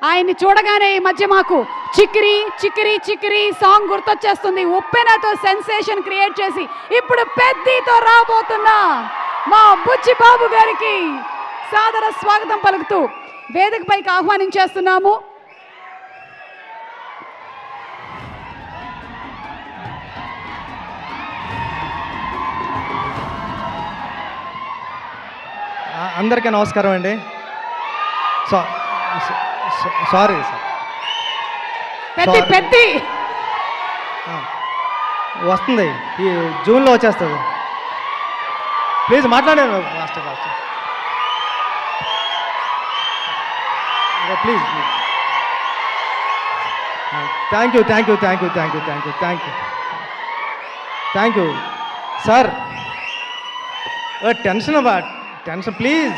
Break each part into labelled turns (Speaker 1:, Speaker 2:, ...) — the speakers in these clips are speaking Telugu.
Speaker 1: ఆయన్ని చూడగానే ఈ మధ్య మాకు చిక్కిరి చిక్కిరి చిక్కిరి సాంగ్ గుర్తొచ్చేస్తుంది. ఉప్పెనతో సెన్సేషన్ క్రియేట్ చేసి ఇప్పుడు పెద్దతో రాబోతున్న మా బుచ్చి బాబు గారికి సాదర స్వాగతం పలుకుతూ వేదికపైకి ఆహ్వానించేస్తున్నాము.
Speaker 2: అందరికీ నమస్కారం అండి. సారీ సార్,
Speaker 1: పెద్ది
Speaker 2: వస్తుంది, ఈ జూన్లో వచ్చేస్తుంది. ప్లీజ్ మాట్లాడాను fast please. Thank you sir. Tension please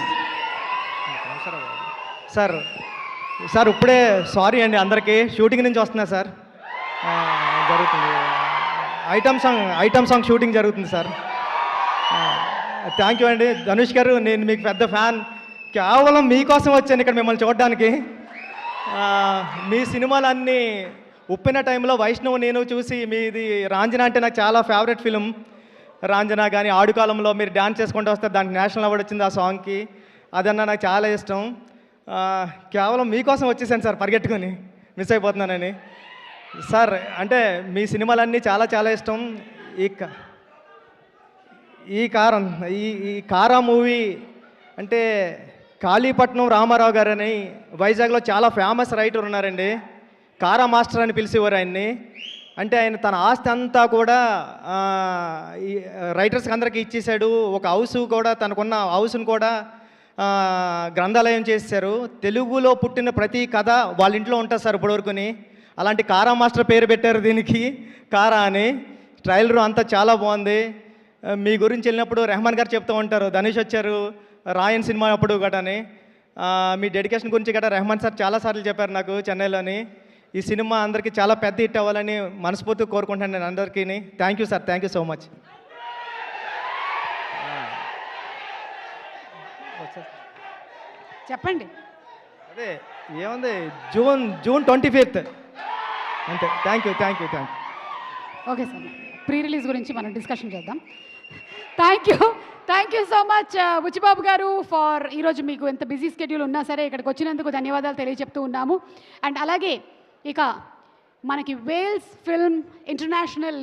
Speaker 2: sir. ఇప్పుడే సారీ అండి అందరికీ, షూటింగ్ నుంచి వస్తున్నా సార్. జరుగుతుంది ఐటమ్ సాంగ్ షూటింగ్ జరుగుతుంది సార్. థ్యాంక్ యూ అండి ధనుష్ గారు, నేను మీకు పెద్ద ఫ్యాన్. కేవలం మీకోసం వచ్చాను ఇక్కడ మిమ్మల్ని చూడడానికి. మీ సినిమాలన్నీ ఉప్పిన టైంలో వైష్ణవ్ నేను చూసి, మీది రాంజనా అంటే నాకు చాలా ఫేవరెట్ ఫిలిం. రాంజనా కానీ ఆడుకాలంలో మీరు డ్యాన్స్ చేసుకుంటూ వస్తే దానికి నేషనల్ అవార్డు వచ్చింది ఆ సాంగ్కి. అదన్నా నాకు చాలా ఇష్టం. కేవలం మీకోసం వచ్చేసాను సార్, పరిగెట్టుకొని మిస్ అయిపోతున్నానని. సార్ అంటే మీ సినిమాలన్నీ చాలా చాలా ఇష్టం. ఈ కారా మూవీ అంటే కాళీపట్నం రామారావు గారు అని వైజాగ్లో చాలా ఫేమస్ రైటర్ ఉన్నారండి. కారా మాస్టర్ అని పిలిచేవారు ఆయన్ని. అంటే ఆయన తన ఆస్తి అంతా కూడా ఈ రైటర్స్కి అందరికీ ఇచ్చేసాడు. ఒక హౌస్ కూడా, తనకున్న హౌస్ను కూడా గ్రంథాలయం చేశారు. తెలుగులో పుట్టిన ప్రతి కథ వాళ్ళ ఇంట్లో ఉంటుంది సార్ ఇప్పటివరకుని. అలాంటి కారా మాస్టర్ పేరు పెట్టారు దీనికి, కారా అని. ట్రైలర్ అంతా చాలా బాగుంది. మీ గురించి వెళ్ళినప్పుడు రెహమాన్ గారు చెప్తూ ఉంటారు, ధనుష్ వచ్చారు రాయన్ సినిమా అప్పుడు గటని. మీ డెడికేషన్ గురించి గట్రా రెహమాన్ సార్ చాలాసార్లు చెప్పారు నాకు చెన్నైలోని. ఈ సినిమా అందరికీ చాలా పెద్ద హిట్ అవ్వాలని మనస్ఫూర్తిగా కోరుకుంటాను నేను అందరికీ. Thank you sir, thank you so much.
Speaker 1: చెప్పండి.
Speaker 2: అదే ఏముంది, జూన్ 25th అంతే. Thank you.
Speaker 1: Okay sir, pre release గురించి మనం డిస్కషన్ చేద్దాం. Thank you so much Buchibabu గారు ఫర్ ఈరోజు మీకు ఎంత బిజీ స్కెడ్యూల్ ఉన్నా సరే ఇక్కడికి వచ్చినందుకు ధన్యవాదాలు తెలియజెప్తూ ఉన్నాము. అండ్ అలాగే ఇక మనకి వేల్స్ ఫిల్మ్ ఇంటర్నేషనల్